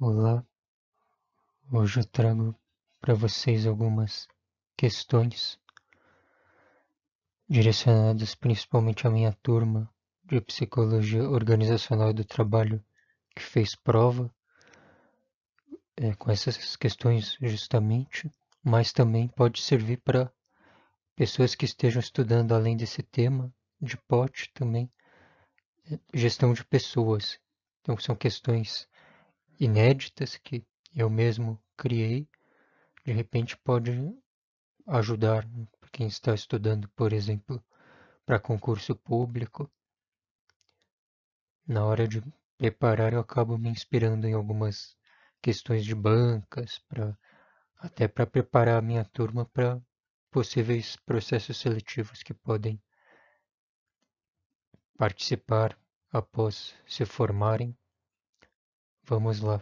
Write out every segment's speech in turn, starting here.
Olá, hoje eu trago para vocês algumas questões direcionadas principalmente à minha turma de Psicologia Organizacional do Trabalho que fez prova com essas questões justamente, mas também pode servir para pessoas que estejam estudando além desse tema de POT também, gestão de pessoas. Então são questões inéditas que eu mesmo criei, de repente pode ajudar quem está estudando, por exemplo, para concurso público. Na hora de preparar, eu acabo me inspirando em algumas questões de bancas, até para preparar a minha turma para possíveis processos seletivos que podem participar após se formarem. Vamos lá.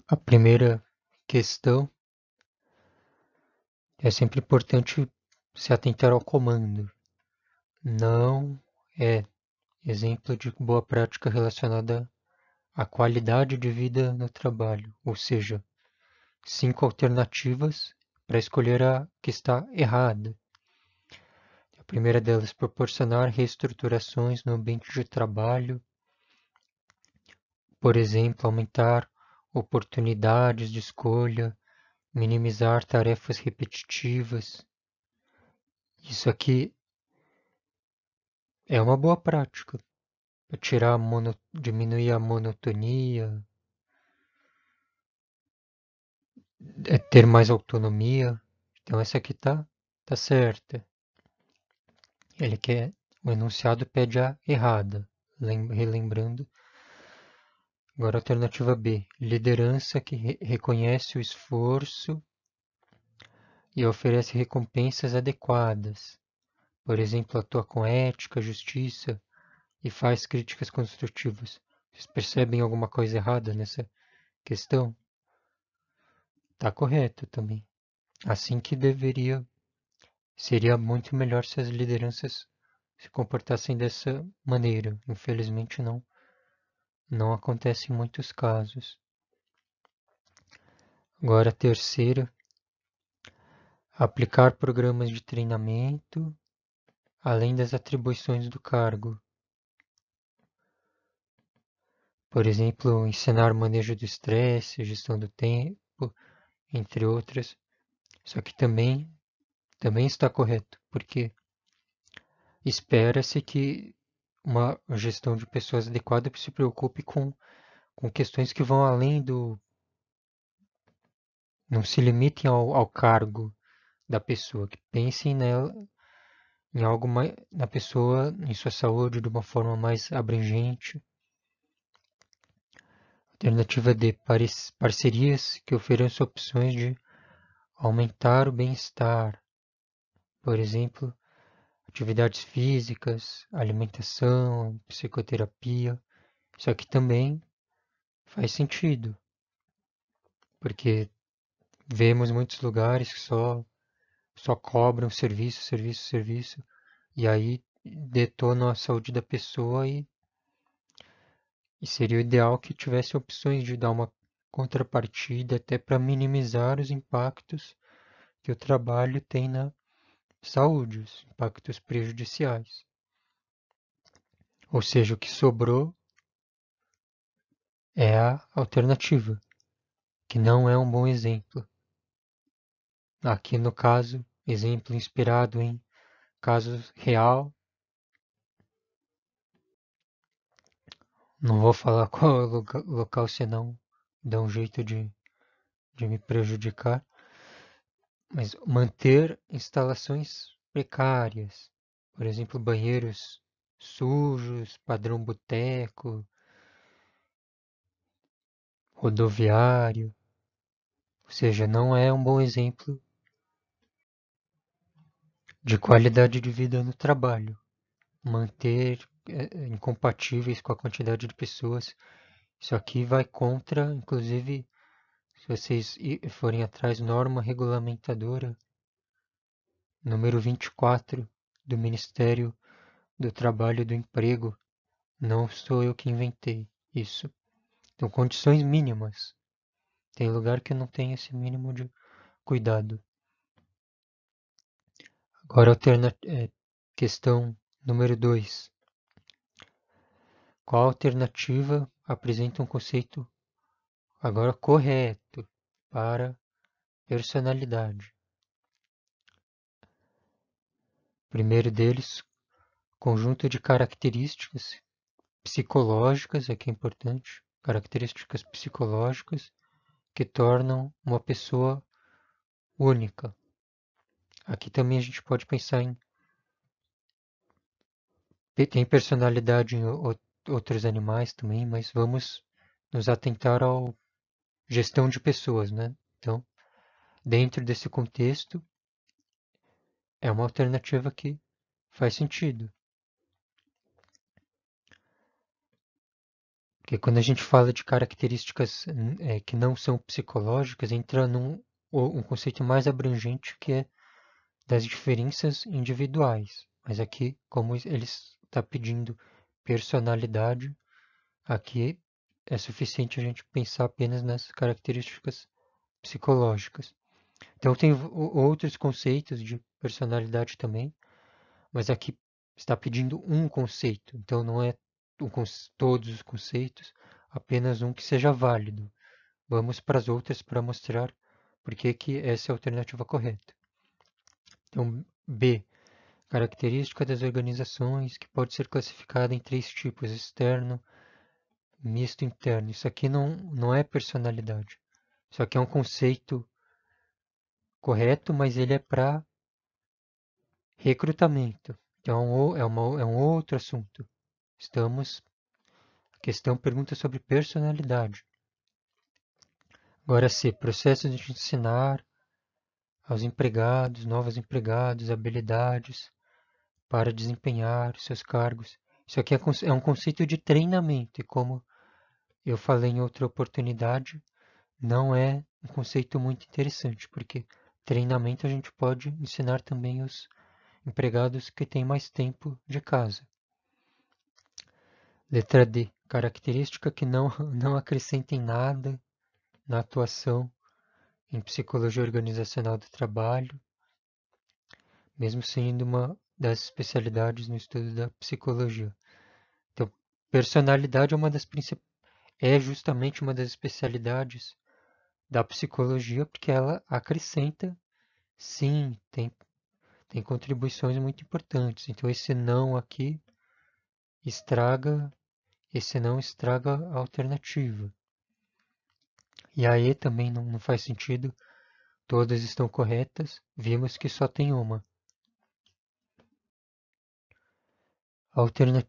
A primeira questão é sempre importante se atentar ao comando. Não é exemplo de boa prática relacionada à qualidade de vida no trabalho, ou seja, 5 alternativas para escolher a que está errada. A primeira delas, proporcionar reestruturações no ambiente de trabalho, por exemplo, aumentar oportunidades de escolha, minimizar tarefas repetitivas. Isso aqui é uma boa prática para diminuir a monotonia, ter mais autonomia. Então essa aqui tá certa. Ele quer o enunciado pede a errada, relembrando. Agora a alternativa B, liderança que reconhece o esforço e oferece recompensas adequadas. Por exemplo, atua com ética, justiça e faz críticas construtivas. Vocês percebem alguma coisa errada nessa questão? Tá correto também. Assim que deveria. Seria muito melhor se as lideranças se comportassem dessa maneira. Infelizmente não acontece em muitos casos. Agora a terceira, aplicar programas de treinamento além das atribuições do cargo. Por exemplo, ensinar manejo do estresse, gestão do tempo, entre outras. Só que também está correto, porque espera-se que uma gestão de pessoas adequada se preocupe com questões que vão além do. Não se limitem ao cargo da pessoa, que pensem nela, em algo mais, na pessoa, em sua saúde, de uma forma mais abrangente. Alternativa D, parcerias que ofereçam opções de aumentar o bem-estar, por exemplo, atividades físicas, alimentação, psicoterapia. Isso aqui também faz sentido, porque vemos muitos lugares que só cobram serviço, serviço, serviço, e aí detonam a saúde da pessoa e seria o ideal que tivesse opções de dar uma contrapartida até para minimizar os impactos que o trabalho tem na saúde, os impactos prejudiciais. Ou seja, o que sobrou é a alternativa, que não é um bom exemplo. Aqui no caso, exemplo inspirado em casos real. Não vou falar qual é o local, senão dá um jeito de me prejudicar. Mas manter instalações precárias, por exemplo, banheiros sujos, padrão boteco, rodoviário, ou seja, não é um bom exemplo de qualidade de vida no trabalho. Manter incompatíveis com a quantidade de pessoas, isso aqui vai contra, inclusive, se vocês forem atrás, norma regulamentadora número 24 do Ministério do Trabalho e do Emprego. Não sou eu que inventei. isso. Então, condições mínimas. Tem lugar que não tem esse mínimo de cuidado. Agora, questão número 2. Qual alternativa apresenta um conceito agora correto para personalidade? Primeiro deles, conjunto de características psicológicas, aqui é importante, características psicológicas que tornam uma pessoa única. Aqui também a gente pode pensar em tem personalidade em outros animais também, mas vamos nos atentar ao gestão de pessoas, né? Então, dentro desse contexto, é uma alternativa que faz sentido. Porque quando a gente fala de características que não são psicológicas, entra um conceito mais abrangente que é das diferenças individuais. Mas aqui, como ele está pedindo personalidade, aqui é suficiente a gente pensar apenas nas características psicológicas. Então tem outros conceitos de personalidade também, mas aqui está pedindo um conceito. Então não é todos os conceitos, apenas um que seja válido. Vamos para as outras para mostrar por que essa é a alternativa correta. Então, B. Característica das organizações, que pode ser classificada em 3 tipos: externo, misto e interno. Isso aqui não é personalidade. Isso aqui é um conceito correto, mas ele é para recrutamento. Então, é um outro assunto. A questão pergunta sobre personalidade. Agora, C. Processos de ensinar aos empregados, novos empregados, habilidades para desempenhar seus cargos. Isso aqui é um conceito de treinamento, e como eu falei em outra oportunidade, não é um conceito muito interessante, porque treinamento a gente pode ensinar também os empregados que têm mais tempo de casa. Letra D. Característica que não acrescentem nada na atuação em psicologia organizacional do trabalho, mesmo sendo uma das especialidades no estudo da psicologia. Então, personalidade é justamente uma das especialidades da psicologia, porque ela acrescenta, sim, tem contribuições muito importantes. Então, esse não estraga a alternativa. E a E também não faz sentido, todas estão corretas, vimos que só tem uma. Alterna...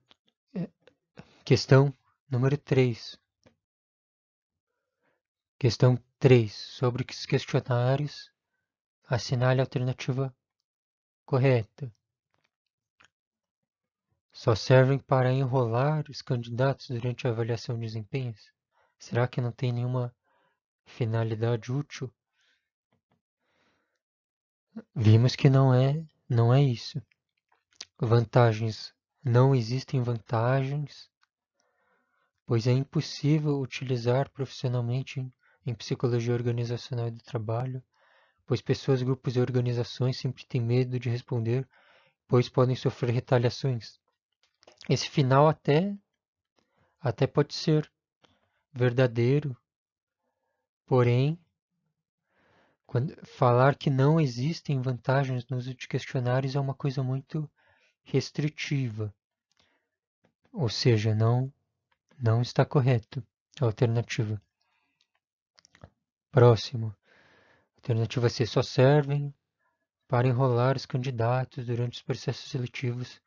Questão número 3. Questão 3. Sobre os questionários, assinale a alternativa correta. Só servem para enrolar os candidatos durante a avaliação de desempenhos? Será que não tem nenhuma finalidade útil? Vimos que não é isso. Vantagens. Não existem vantagens, pois é impossível utilizar profissionalmente em psicologia organizacional e do trabalho, pois pessoas, grupos e organizações sempre têm medo de responder, pois podem sofrer retaliações. Esse final até pode ser verdadeiro, porém, falar que não existem vantagens no uso de questionários é uma coisa muito restritiva, ou seja, não está correto a alternativa. Próximo. Alternativa C. Só servem para enrolar os candidatos durante os processos seletivos,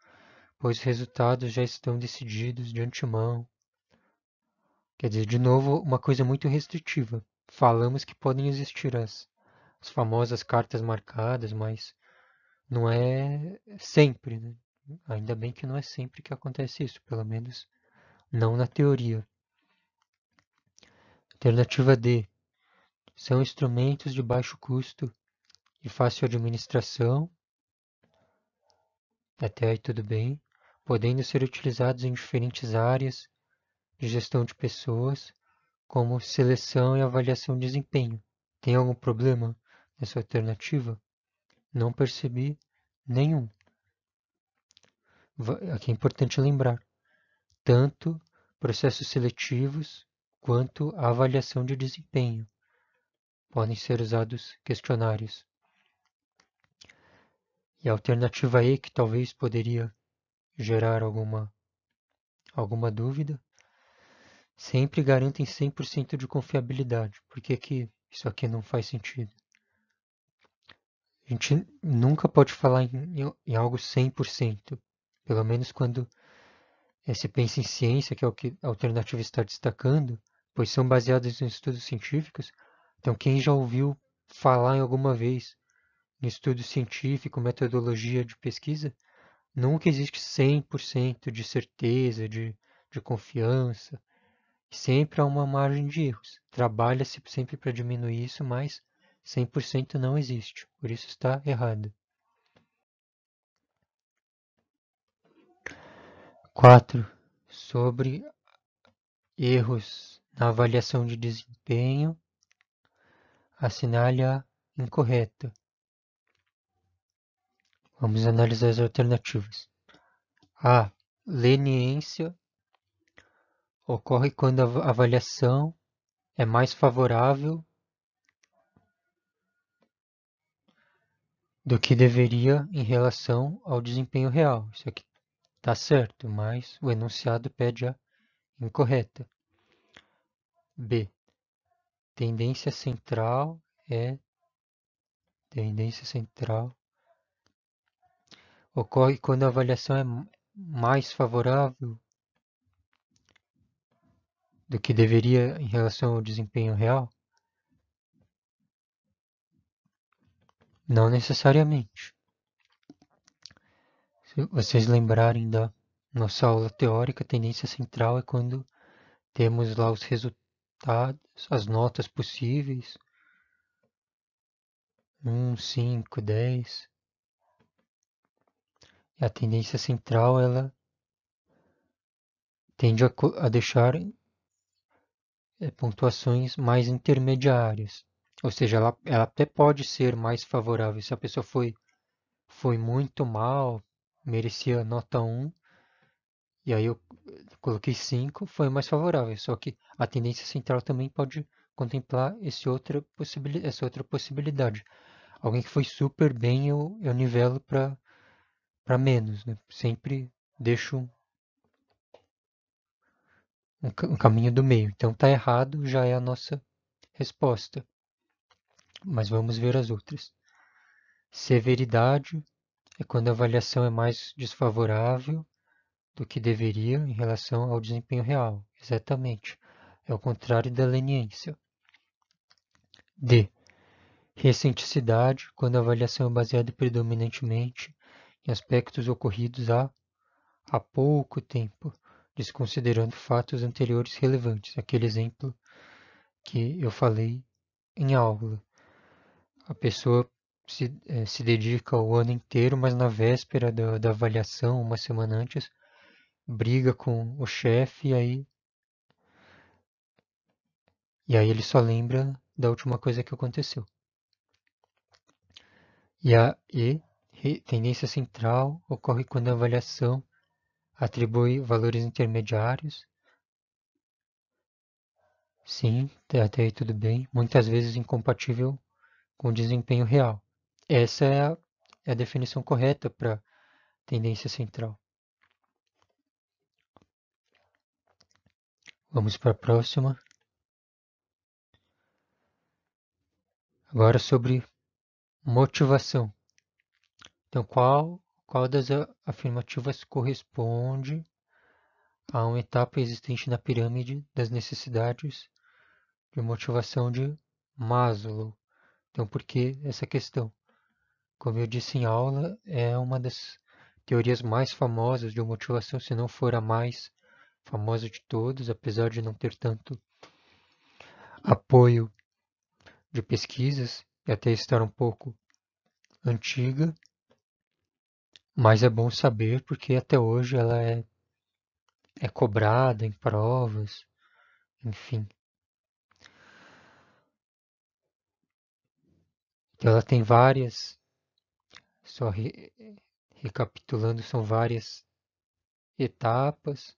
pois os resultados já estão decididos de antemão. Quer dizer, de novo, uma coisa muito restritiva. Falamos que podem existir as famosas cartas marcadas, mas não é sempre, né? Ainda bem que não é sempre que acontece isso, pelo menos não na teoria. Alternativa D. São instrumentos de baixo custo e fácil administração, até aí tudo bem, podendo ser utilizados em diferentes áreas, de gestão de pessoas, como seleção e avaliação de desempenho. Tem algum problema nessa alternativa? Não percebi nenhum. Aqui é importante lembrar, tanto processos seletivos quanto a avaliação de desempenho. Podem ser usados questionários. E a alternativa E, que talvez poderia gerar alguma dúvida, sempre garantem 100% de confiabilidade. Por que que isso aqui não faz sentido? A gente nunca pode falar em algo 100%, pelo menos quando se pensa em ciência, que é o que a alternativa está destacando, pois são baseadas em estudos científicos. Então, quem já ouviu falar em alguma vez em estudo científico, metodologia de pesquisa, nunca existe 100% de certeza, de confiança. Sempre há uma margem de erros. Trabalha-se sempre para diminuir isso, mas 100% não existe. Por isso está errado. 4. Sobre erros na avaliação de desempenho, assinale a incorreta. Vamos analisar as alternativas. A. Leniência ocorre quando a avaliação é mais favorável do que deveria em relação ao desempenho real. Isso aqui está certo, mas o enunciado pede a incorreta. B. Tendência central ocorre quando a avaliação é mais favorável do que deveria em relação ao desempenho real? Não necessariamente. Se vocês lembrarem da nossa aula teórica, a tendência central é quando temos lá os resultados, as notas possíveis, 1, 5, 10. E a tendência central, ela tende a deixar pontuações mais intermediárias. Ou seja, ela até pode ser mais favorável. Se a pessoa foi muito mal, merecia nota 1, e aí eu coloquei 5, foi mais favorável. Só que a tendência central também pode contemplar essa outra possibilidade. Alguém que foi super bem, eu nivelo para menos, né? Sempre deixo um caminho do meio. Então tá errado, já é a nossa resposta. Mas vamos ver as outras. Severidade é quando a avaliação é mais desfavorável do que deveria em relação ao desempenho real. Exatamente. É o contrário da leniência. D. Recenticidade, quando a avaliação é baseada predominantemente em aspectos ocorridos há pouco tempo, desconsiderando fatos anteriores relevantes. Aquele exemplo que eu falei em aula. A pessoa se dedica o ano inteiro, mas na véspera da avaliação, uma semana antes, briga com o chefe e aí ele só lembra da última coisa que aconteceu. E a tendência central, ocorre quando a avaliação atribui valores intermediários. Sim, até aí tudo bem. Muitas vezes incompatível com o desempenho real. Essa é a definição correta para tendência central. Vamos para a próxima. Agora sobre motivação. Então, qual das afirmativas corresponde a uma etapa existente na pirâmide das necessidades de motivação de Maslow? Então, por que essa questão? Como eu disse em aula, é uma das teorias mais famosas de motivação, se não for a mais famosa de todos, apesar de não ter tanto apoio de pesquisas e até estar um pouco antiga, mas é bom saber porque até hoje ela é é cobrada em provas, enfim. Então ela tem várias, só recapitulando, são várias etapas.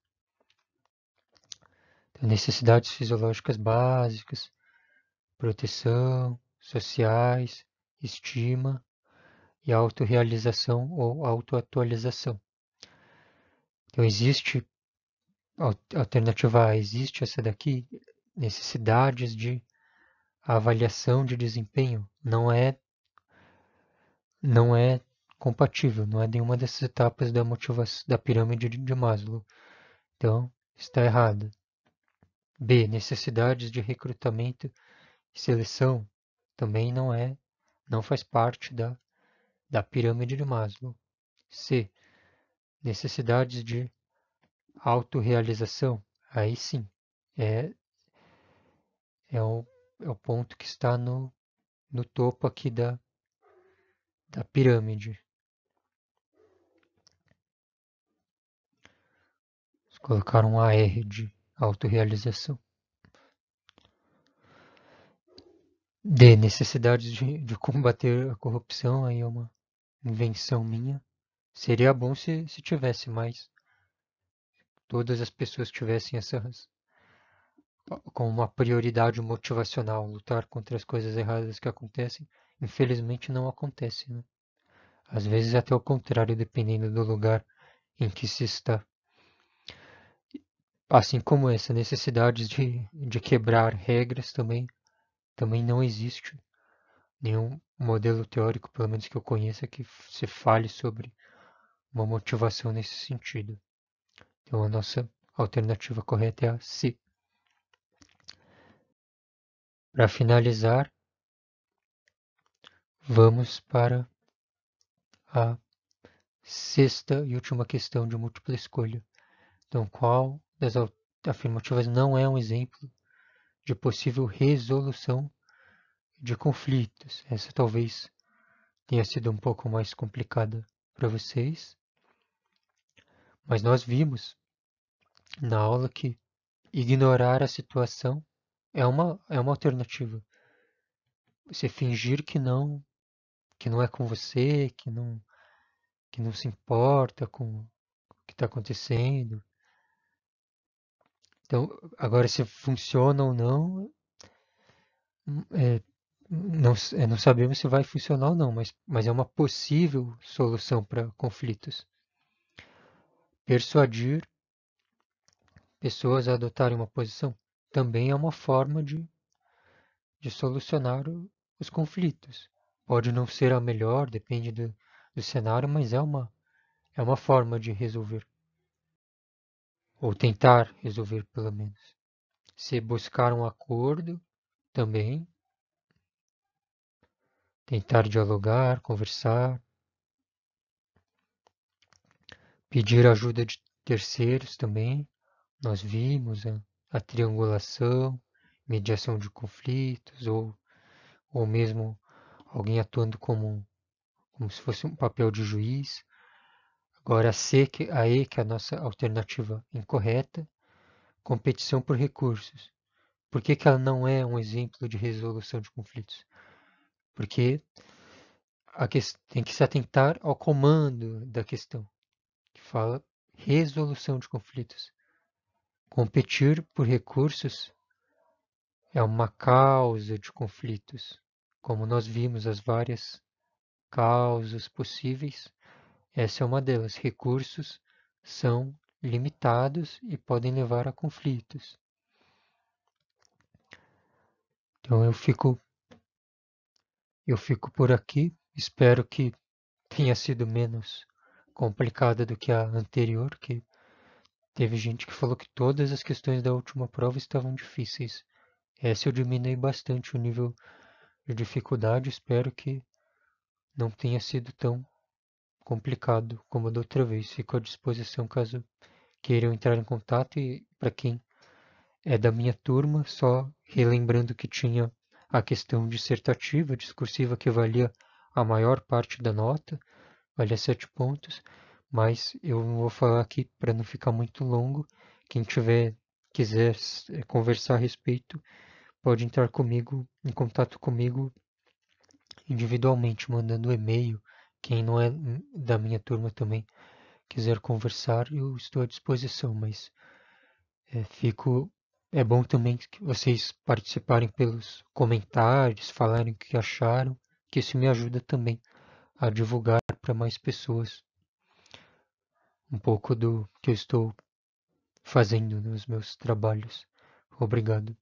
Então, necessidades fisiológicas básicas, proteção, sociais, estima e autorrealização ou autoatualização. Então existe alternativa A, existe essa daqui, necessidades de avaliação de desempenho, não é compatível, não é nenhuma dessas etapas da motivação da pirâmide de Maslow. Então, está errado. B, necessidades de recrutamento e seleção, também não faz parte da pirâmide de Maslow. C, necessidades de autorrealização, aí sim, é, é, o, é o ponto que está no topo aqui da pirâmide. Vamos colocar um AR de autorrealização. D, necessidades de combater a corrupção, aí é uma invenção minha. Seria bom se tivesse mais, todas as pessoas tivessem essas como uma prioridade motivacional, lutar contra as coisas erradas que acontecem. Infelizmente não acontece, né? Às vezes é até o contrário, dependendo do lugar em que se está. Assim como essa necessidade de quebrar regras também não existe nenhum modelo teórico, pelo menos que eu conheça, que se fale sobre uma motivação nesse sentido. Então a nossa alternativa correta é a C. Para finalizar, vamos para a sexta e última questão de múltipla escolha. Então, qual das afirmativas não é um exemplo de possível resolução de conflitos? Essa talvez tenha sido um pouco mais complicada para vocês, mas nós vimos na aula que ignorar a situação é uma alternativa. Você fingir que não é com você, que não se importa com o que está acontecendo. Então, agora se funciona ou não, é, não sabemos se vai funcionar ou não, mas é uma possível solução para conflitos. Persuadir pessoas a adotarem uma posição também é uma forma de solucionar os conflitos. Pode não ser a melhor, depende do cenário, mas é uma forma de resolver, ou tentar resolver pelo menos. Se buscar um acordo, também tentar dialogar, conversar, pedir ajuda de terceiros também. Nós vimos a triangulação, mediação de conflitos, ou mesmo alguém atuando como se fosse um papel de juiz. Agora, a E, que é a nossa alternativa incorreta, competição por recursos. Por que ela não é um exemplo de resolução de conflitos? Porque tem que se atentar ao comando da questão, que fala resolução de conflitos. Competir por recursos é uma causa de conflitos. Como nós vimos as várias causas possíveis, essa é uma delas. Recursos são limitados e podem levar a conflitos. Então eu fico por aqui. Espero que tenha sido menos complicada do que a anterior, que teve gente que falou que todas as questões da última prova estavam difíceis. Essa eu diminui bastante o nível de dificuldade. Espero que não tenha sido tão complicado como da outra vez. Fico à disposição caso queiram entrar em contato, e para quem é da minha turma, só relembrando que tinha a questão dissertativa, discursiva, que valia a maior parte da nota, valia 7 pontos, mas eu não vou falar aqui para não ficar muito longo. Quem quiser conversar a respeito, pode entrar em contato comigo individualmente, mandando e-mail. Quem não é da minha turma também quiser conversar, eu estou à disposição, mas fico. É bom também que vocês participarem pelos comentários, falarem o que acharam, que isso me ajuda também a divulgar para mais pessoas um pouco do que eu estou fazendo nos meus trabalhos. Obrigado.